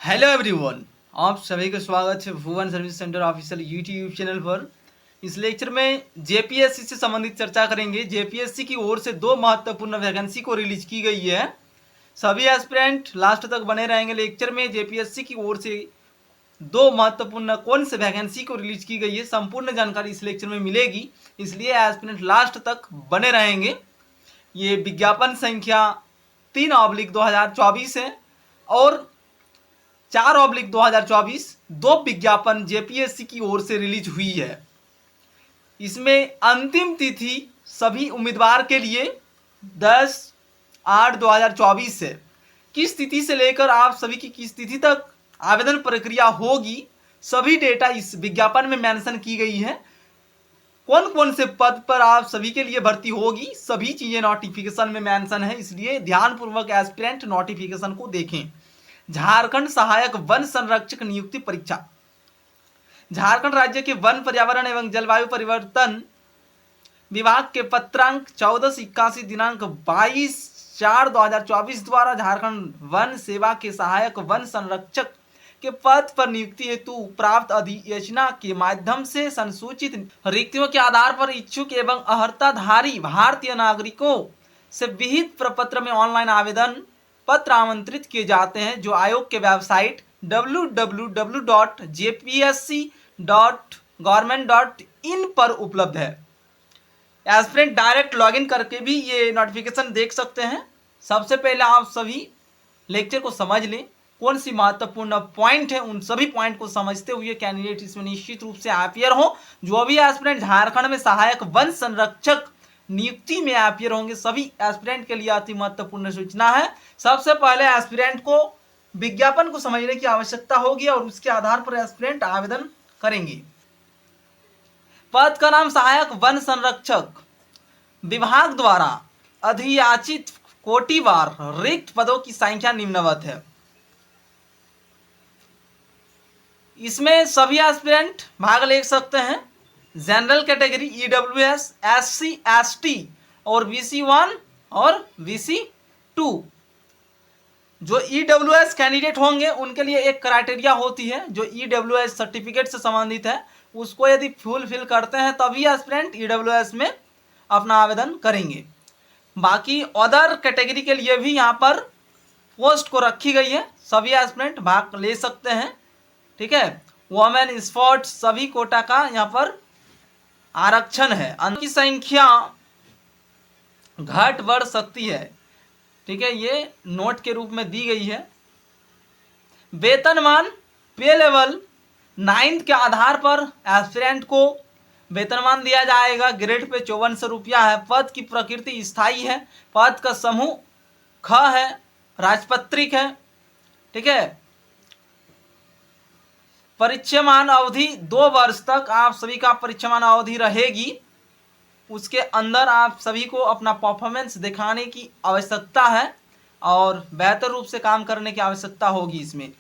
Hello everyone, आप सभी का स्वागत है Bhuvan service centre official YouTube channel पर। इस लेक्चर में जेपीएससी से संबंधित चर्चा करेंगे। जेपीएससी की ओर से दो महत्वपूर्ण वैकेंसी को रिलीज की गई है। सभी एस्पिरेंट लास्ट तक बने रहेंगे। लेक्चर में जेपीएससी की ओर से दो महत्वपूर्ण कौन से वैकेंसी को रिलीज की गई है, संपूर्ण जानकारी इस लेक्चर में मिलेगी, इसलिए एस्पिरेंट लास्ट तक बने रहेंगे। ये विज्ञापन संख्या 3/2024 है और 4/2024 दो विज्ञापन जेपीएससी की ओर से रिलीज हुई है। इसमें अंतिम तिथि सभी उम्मीदवार के लिए 10/8/2024 है। किस तिथि से लेकर आप सभी की किस तिथि तक आवेदन प्रक्रिया होगी, सभी डेटा इस विज्ञापन में मेंशन की गई है। कौन कौन से पद पर आप सभी के लिए भर्ती होगी, सभी चीजें नोटिफिकेशन में मेंशन है, इसलिए ध्यानपूर्वक एस्पिरेंट नोटिफिकेशन को देखें। झारखंड सहायक वन संरक्षक नियुक्ति परीक्षा। झारखंड राज्य के वन, पर्यावरण एवं जलवायु परिवर्तन विभाग के पत्रांक 1481 दिनांक 22/4/2024 द्वारा झारखंड वन सेवा के सहायक वन संरक्षक के पद पर नियुक्ति हेतु प्राप्त अधिसूचना के माध्यम से संसूचित रिक्तियों के आधार पर इच्छुक एवं अर्हताधारी भारतीय नागरिकों से विहित प्रपत्र में ऑनलाइन आवेदन पत्र आमंत्रित किए जाते हैं, जो आयोग के वेबसाइट www.jpsc.government.in पर उपलब्ध है। एस्पिरेंट डायरेक्ट लॉगिन करके भी ये नोटिफिकेशन देख सकते हैं। सबसे पहले आप सभी लेक्चर को समझ लें, कौन सी महत्वपूर्ण पॉइंट है, उन सभी पॉइंट को समझते हुए कैंडिडेट इसमें निश्चित रूप से अपियर हो। जो भी एस्पिरेंट झारखंड में सहायक वन संरक्षक नियुक्ति में अपियर होंगे, सभी एस्पिरेंट के लिए अति महत्वपूर्ण सूचना है। सबसे पहले एस्पिरेंट को विज्ञापन को समझने की आवश्यकता होगी और उसके आधार पर एस्पिरेंट आवेदन करेंगे। पद का नाम सहायक वन संरक्षक। विभाग द्वारा अधियाचित कोटिवार रिक्त पदों की संख्या निम्नवत है। इसमें सभी एस्पिरेंट भाग ले सकते हैं। General category EWS, SC, ST और बीसी1 और बीसी2। जो ईडब्ल्यूएस कैंडिडेट होंगे उनके लिए एक क्राइटेरिया होती है, जो ईडब्ल्यूएस सर्टिफिकेट से संबंधित है, उसको यदि फुलफिल करते हैं तभी एस्पिरेंट ईडब्ल्यूएस में अपना आवेदन करेंगे। बाकी अदर कैटेगरी के लिए भी यहाँ पर पोस्ट को रखी गई है, सभी एस्पिरेंट भाग ले सकते हैं। ठीक है, वुमेन, स्पोर्ट्स, सभी कोटा का यहाँ पर आरक्षण है। अंक की संख्या घट बढ़ सकती है। ठीक है, ये नोट के रूप में दी गई है। वेतनमान पे लेवल 9th के आधार पर एस्पिरेंट को वेतनमान दिया जाएगा। ग्रेड पे 5400 रुपया है। पद की प्रकृति स्थायी है। पद का समूह ख है, राजपत्रिक है। ठीक है, परीक्षामान अवधि 2 वर्ष तक आप सभी का परीक्षामान अवधि रहेगी। उसके अंदर आप सभी को अपना परफॉर्मेंस दिखाने की आवश्यकता है और बेहतर रूप से काम करने की आवश्यकता होगी। इसमें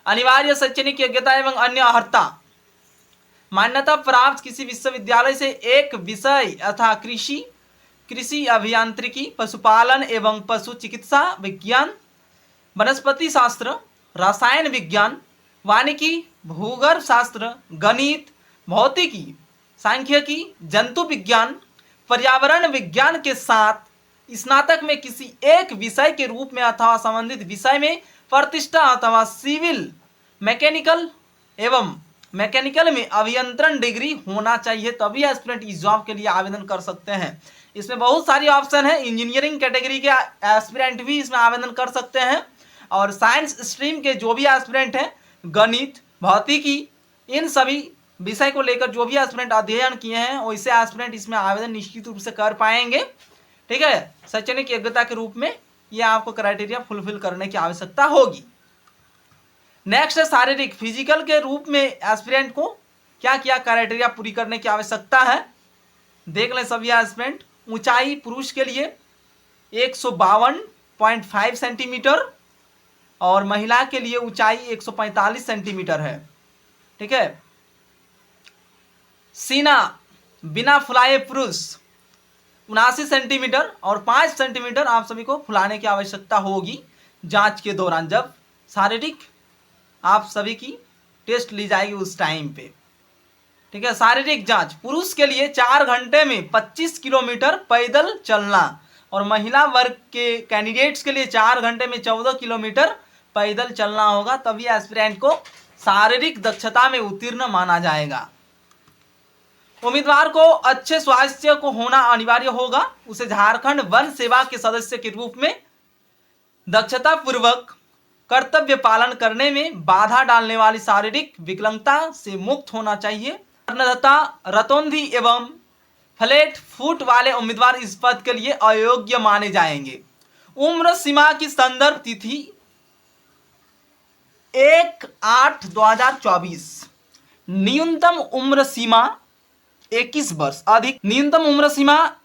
अनिवार्य शैक्षणिक योग्यता एवं अन्य अर्हता। मान्यता प्राप्त किसी विश्वविद्यालय से एक विषय अथा कृषि अभियांत्रिकी, पशुपालन एवं पशु चिकित्सा विज्ञान, वनस्पति शास्त्र, रसायन विज्ञान, वानिकी, भूगर्भ शास्त्र, गणित, भौतिकी, सांख्यिकी, जंतु विज्ञान, पर्यावरण विज्ञान के साथ स्नातक में किसी एक विषय के रूप में अथवा संबंधित विषय में प्रतिष्ठा अथवा सिविल मैकेनिकल एवं मैकेनिकल में अभियंत्रण डिग्री होना चाहिए, तभी एस्पिरेंट इस जॉब के लिए आवेदन कर सकते हैं। इसमें बहुत सारी ऑप्शन है। इंजीनियरिंग कैटेगरी के एस्पिरेंट भी इसमें आवेदन कर सकते हैं और साइंस स्ट्रीम के जो भी एस्पिरेंट हैं, गणित, भौतिकी, इन सभी विषय को लेकर जो भी एस्पिरेंट अध्ययन किए हैं वैसे एस्पिरेंट इसमें आवेदन निश्चित रूप से कर पाएंगे। ठीक है, शैक्षणिक योग्यता के रूप में ये आपको क्राइटेरिया फुलफिल करने की आवश्यकता होगी। नेक्स्ट है शारीरिक, फिजिकल के रूप में एस्पिरेंट को क्या क्या क्राइटेरिया पूरी करने की आवश्यकता है, देख लें सभी एस्पिरेंट। ऊंचाई पुरुष के लिए 152.5 सेंटीमीटर और महिला के लिए ऊंचाई 145 सेंटीमीटर है। ठीक है, सीना बिना फुलाए पुरुष 79 सेंटीमीटर और 5 सेंटीमीटर आप सभी को फुलाने की आवश्यकता होगी जांच के दौरान, जब शारीरिक आप सभी की टेस्ट ली जाएगी उस टाइम पे। ठीक है, शारीरिक जांच पुरुष के लिए 4 घंटे में 25 किलोमीटर पैदल चलना और महिला वर्ग के कैंडिडेट्स के लिए 4 घंटे में 14 किलोमीटर पैदल चलना होगा, तभी एस्पिरेंट को शारीरिक दक्षता में उत्तीर्ण माना जाएगा। उम्मीदवार को अच्छे स्वास्थ्य को होना अनिवार्य होगा। उसे झारखंड वन सेवा के सदस्य के रूप में दक्षता पूर्वक कर्तव्य पालन करने में बाधा डालने वाली शारीरिक विकलांगता से मुक्त होना चाहिए। रतौंधी एवं फ्लैट फुट वाले उम्मीदवार इस पद के लिए अयोग्य माने जाएंगे। उम्र सीमा की संदर्भ तिथि 1/8/2024। न्यूनतम उम्र सीमा 21 वर्ष, अधिक न्यूनतम उम्र सीमा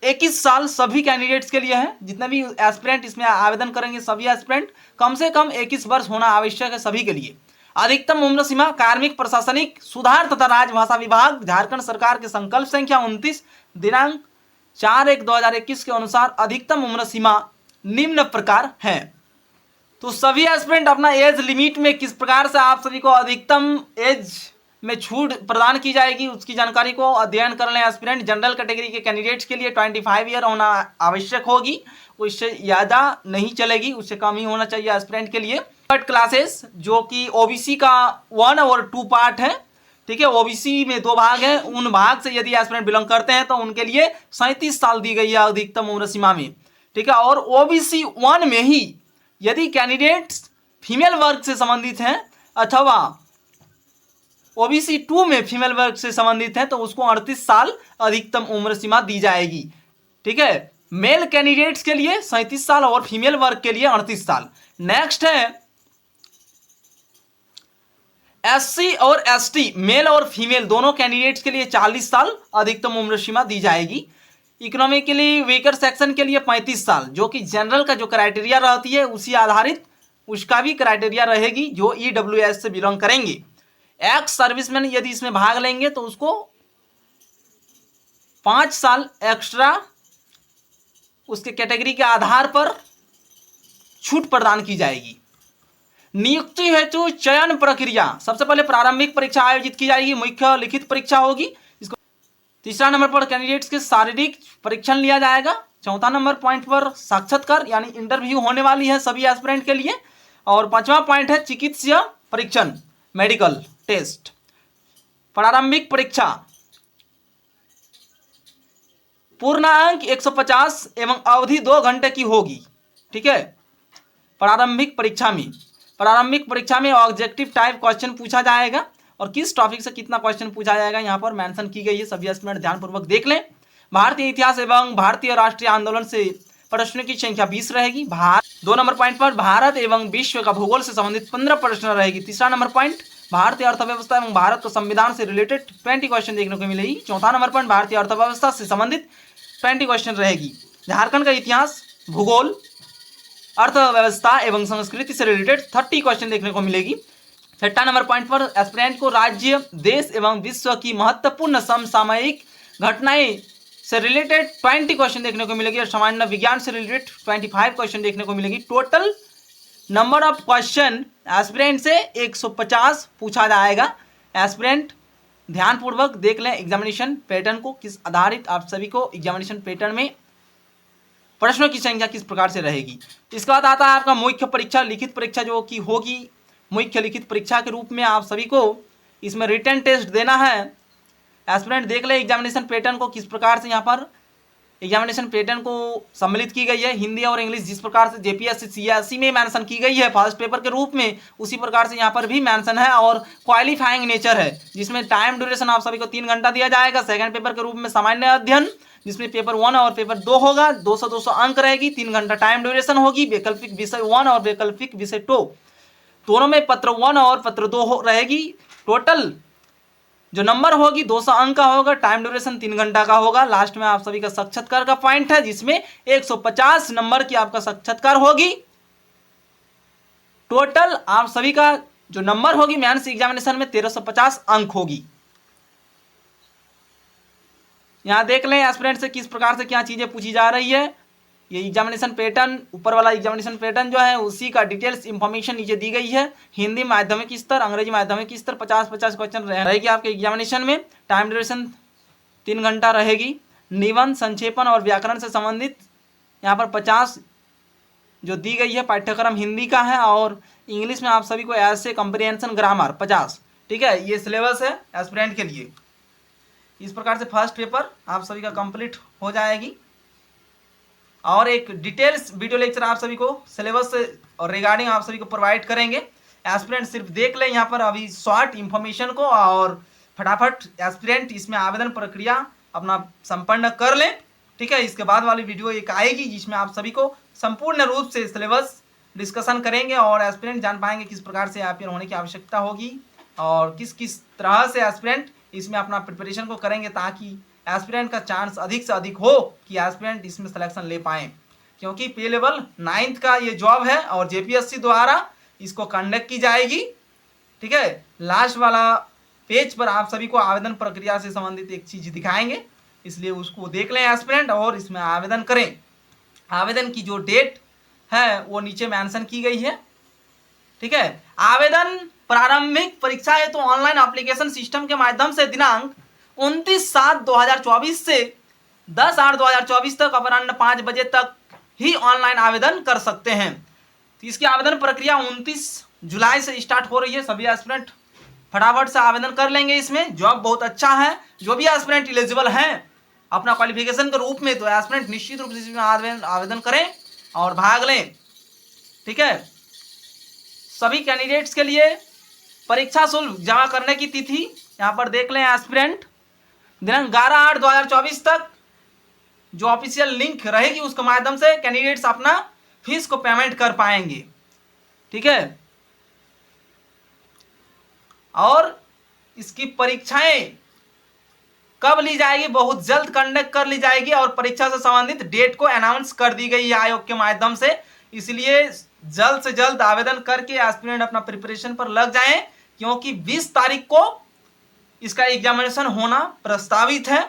21 साल सभी कैंडिडेट्स के लिए है। जितने भी एस्पिरेंट इसमें आवेदन करेंगे सभी एस्पिरेंट कम से कम 21 वर्ष होना आवश्यक है सभी के लिए। अधिकतम उम्र सीमा कार्मिक प्रशासनिक सुधार तथा राजभाषा विभाग झारखंड सरकार के संकल्प संख्या 29 दिनांक 4/1/2021 के अनुसार अधिकतम उम्र सीमा निम्न प्रकार है। तो सभी एस्पिरेंट अपना एज लिमिट में किस प्रकार से आप सभी को अधिकतम एज में छूट प्रदान की जाएगी उसकी जानकारी को अध्ययन कर लें। एस्पिरेंट जनरल कैटेगरी के कैंडिडेट्स के लिए 25 ईयर होना आवश्यक होगी, उससे ज़्यादा नहीं चलेगी, उससे कम ही होना चाहिए एस्पिरेंट के लिए। थर्ड क्लासेस जो कि ओबीसी का 1 और 2 पार्ट है, ठीक है, ओबीसी में 2 भाग हैं, उन भाग से यदि एस्पिरेंट बिलोंग करते हैं तो उनके लिए 37 साल दी गई है अधिकतम उम्र सीमा में। ठीक है, और ओबीसी 1 में ही यदि कैंडिडेट्स फीमेल वर्ग से संबंधित हैं अथवा ओबीसी 2 में फीमेल वर्ग से संबंधित है तो उसको 38 साल अधिकतम उम्र सीमा दी जाएगी। ठीक है, मेल कैंडिडेट्स के लिए 37 साल और फीमेल वर्ग के लिए 38 साल। नेक्स्ट है एससी और एसटी मेल और फीमेल दोनों कैंडिडेट्स के लिए 40 साल अधिकतम उम्र सीमा दी जाएगी। इकोनॉमिकली वीकर सेक्शन के लिए 35 साल, जो कि जनरल का जो क्राइटेरिया रहती है उसी आधारित उसका भी क्राइटेरिया रहेगी जो ईडब्ल्यूएस से बिलोंग करेंगे। एक्स सर्विसमैन यदि इसमें भाग लेंगे तो उसको 5 साल एक्स्ट्रा उसके कैटेगरी के आधार पर छूट प्रदान की जाएगी। नियुक्ति हेतु चयन प्रक्रिया सबसे पहले प्रारंभिक परीक्षा आयोजित की जाएगी, मुख्य लिखित परीक्षा होगी। इसको तीसरा नंबर पर कैंडिडेट्स के शारीरिक परीक्षण लिया जाएगा। चौथा नंबर पॉइंट पर साक्षात्कार यानी इंटरव्यू होने वाली है सभी एस्पिरेंट के लिए। और 5वां पॉइंट है चिकित्सीय परीक्षण मेडिकल टेस्ट। प्रारंभिक परीक्षा पूर्णांक 150 एवं अवधि 2 घंटे की होगी। ठीक है, प्रारंभिक परीक्षा में ऑब्जेक्टिव टाइप क्वेश्चन पूछा जाएगा और किस टॉपिक से कितना क्वेश्चन पूछा जाएगा यहाँ पर मेंशन की गई है, सभी एस्पिरेंट ध्यानपूर्वक देख लें। भारतीय इतिहास एवं भारतीय राष्ट्रीय आंदोलन से प्रश्नों की संख्या 20 रहेगी। 2 नंबर पॉइंट पर भारत एवं विश्व का भूगोल से संबंधित 15 प्रश्न रहेगी। तीसरा नंबर पॉइंट भारतीय अर्थव्यवस्था एवं भारत के संविधान से रिलेटेड 20 क्वेश्चन देखने को मिलेगी। चौथा नंबर पॉइंट भारतीय अर्थव्यवस्था से संबंधित 20 क्वेश्चन रहेगी। झारखंड का इतिहास भूगोल अर्थव्यवस्था एवं संस्कृति से रिलेटेड 30 क्वेश्चन देखने को मिलेगी। छठा नंबर पॉइंट पर एस्पिरेंट को राज्य देश एवं विश्व की महत्वपूर्ण समसामयिक घटनाएं से रिलेटेड 20 क्वेश्चन देखने को मिलेगी और सामान्य विज्ञान से रिलेटेड 25 क्वेश्चन देखने को मिलेगी। Total number of question aspirant से 150 पूछा जाएगा। एस्पिरेंट ध्यानपूर्वक देख लें एग्जामिनेशन पैटर्न को, किस आधारित आप सभी को एग्जामिनेशन पैटर्न में प्रश्नों की संख्या किस प्रकार से रहेगी। इसके बाद आता है आपका मुख्य परीक्षा लिखित परीक्षा जो कि होगी मुख्य लिखित परीक्षा के रूप में आप सभी को इसमें रिटन टेस्ट देना है। एस्पिरेंट देख ले एग्जामिनेशन पैटर्न को किस प्रकार से यहाँ पर एग्जामिनेशन पैटर्न को सम्मिलित की गई है। हिंदी और इंग्लिश जिस प्रकार से जेपीएससी सीएससी में मेंशन की गई है फर्स्ट पेपर के रूप में, उसी प्रकार से यहाँ पर भी मेंशन है। और क्वालिफाइंग नेचर है जिसमें टाइम ड्यूरेशन आप सभी को 3 घंटा दिया जाएगा। सेकंड पेपर के रूप में सामान्य अध्ययन जिसमें पेपर 1 और पेपर 2 होगा, 200 अंक रहेगी, 3 घंटा टाइम ड्यूरेशन होगी। वैकल्पिक विषय 1 और वैकल्पिक विषय 2 दोनों में पत्र 1 और पत्र 2 रहेगी। टोटल जो नंबर होगी 200 अंक का होगा, टाइम ड्यूरेशन 3 घंटा का होगा। लास्ट में आप सभी का साक्षात्कार का पॉइंट है जिसमें 150 नंबर की आपका साक्षात्कार होगी। टोटल आप सभी का जो नंबर होगी मेंस एग्जामिनेशन में 1350 अंक होगी। यहां देख लें एस्पिरेंट से किस प्रकार से क्या चीजें पूछी जा रही है। ये एग्जामिनेशन पैटर्न, ऊपर वाला एग्जामिनेशन पैटर्न जो है उसी का डिटेल्स इंफॉर्मेशन नीचे दी गई है। हिंदी माध्यमिक स्तर, अंग्रेजी माध्यमिक स्तर 50-50 क्वेश्चन रहेगी आपके एग्जामिनेशन में। टाइम ड्यूरेशन 3 घंटा रहेगी। निबंध, संक्षेपण और व्याकरण से संबंधित यहाँ पर 50 जो दी गई है। पाठ्यक्रम हिंदी का है और इंग्लिश में आप सभी को ऐसे कंप्रिहेंशन ग्रामर 50। ठीक है, ये सिलेबस है एस्पिरेंट के लिए। इस प्रकार से फर्स्ट पेपर आप सभी का कंप्लीट हो जाएगी और एक डिटेल्स वीडियो लेक्चर आप सभी को सिलेबस और रिगार्डिंग आप सभी को प्रोवाइड करेंगे। एस्पिरेंट सिर्फ देख लें यहाँ पर अभी शॉर्ट इंफॉर्मेशन को और फटाफट एस्पिरेंट इसमें आवेदन प्रक्रिया अपना संपन्न कर लें। ठीक है, इसके बाद वाली वीडियो एक आएगी जिसमें आप सभी को संपूर्ण रूप से सिलेबस डिस्कशन करेंगे और एस्पिरेंट जान पाएंगे किस प्रकार से अपियर होने की आवश्यकता होगी और किस किस तरह से एस्पिरेंट इसमें अपना प्रिपरेशन को करेंगे ताकि एस्पिरेंट का चांस अधिक से अधिक हो कि एस्पिरेंट इसमें सिलेक्शन ले पाएँ। क्योंकि पे लेवल 9th का ये जॉब है और जेपीएससी द्वारा इसको कंडक्ट की जाएगी। ठीक है, लास्ट वाला पेज पर आप सभी को आवेदन प्रक्रिया से संबंधित एक चीज़ दिखाएंगे, इसलिए उसको देख लें एस्पिरेंट और इसमें आवेदन करें। आवेदन की जो डेट है वो नीचे मेंशन की गई है। ठीक है, आवेदन प्रारंभिक परीक्षा है तो ऑनलाइन एप्लीकेशन सिस्टम के माध्यम से दिनांक 29/7/2024 से 10/8/2024 तक अपराह्न 5 बजे तक ही ऑनलाइन आवेदन कर सकते हैं। तो इसकी आवेदन प्रक्रिया 29 जुलाई से स्टार्ट हो रही है। सभी एस्पिरेंट फटाफट से आवेदन कर लेंगे। इसमें जॉब बहुत अच्छा है। जो भी एस्पिरेंट एलिजिबल हैं अपना क्वालिफिकेशन के रूप में, तो एस्पिरेंट निश्चित रूप से इसमें आवेदन करें और भाग लें। ठीक है, सभी कैंडिडेट्स के लिए परीक्षा शुल्क जमा करने की तिथि यहाँ पर देख लें एस्पिरेंट दिनांक 11/8/2024 तक जो ऑफिशियल लिंक रहेगी उसके माध्यम से कैंडिडेट्स अपना फीस को पेमेंट कर पाएंगे। ठीक है, और इसकी परीक्षाएं कब ली जाएगी, बहुत जल्द कंडक्ट कर ली जाएगी और परीक्षा से संबंधित डेट को अनाउंस कर दी गई है आयोग के माध्यम से। इसलिए जल्द से जल्द आवेदन करके एस्पिरेंट अपना प्रिपरेशन पर लग जाएं क्योंकि 20 तारीख को इसका एग्जामिनेशन होना प्रस्तावित है।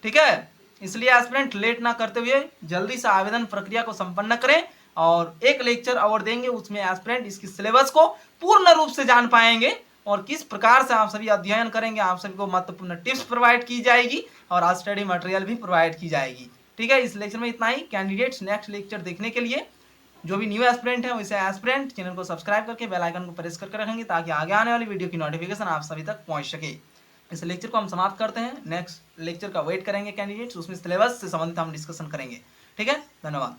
ठीक है, इसलिए एस्पिरेंट लेट ना करते हुए जल्दी से आवेदन प्रक्रिया को संपन्न करें और एक लेक्चर और देंगे, उसमें एस्पिरेंट इसकी सिलेबस को पूर्ण रूप से जान पाएंगे और किस प्रकार से आप सभी अध्ययन करेंगे। आप सभी को महत्वपूर्ण टिप्स प्रोवाइड की जाएगी और आज स्टडी मटेरियल भी प्रोवाइड की जाएगी। ठीक है, इस लेक्चर में इतना ही। कैंडिडेट्स नेक्स्ट लेक्चर देखने के लिए जो भी न्यू एस्पिरेंट है वैसे एस्पिरेंट चैनल को सब्सक्राइब करके बेल आइकन को प्रेस करके रखेंगे ताकि आगे आने वाली वीडियो की नोटिफिकेशन आप सभी तक पहुंच सके। इस लेक्चर को हम समाप्त करते हैं। नेक्स्ट लेक्चर का वेट करेंगे कैंडिडेट्स, उसमें सिलेबस से संबंधित हम डिस्कशन करेंगे। ठीक है, धन्यवाद।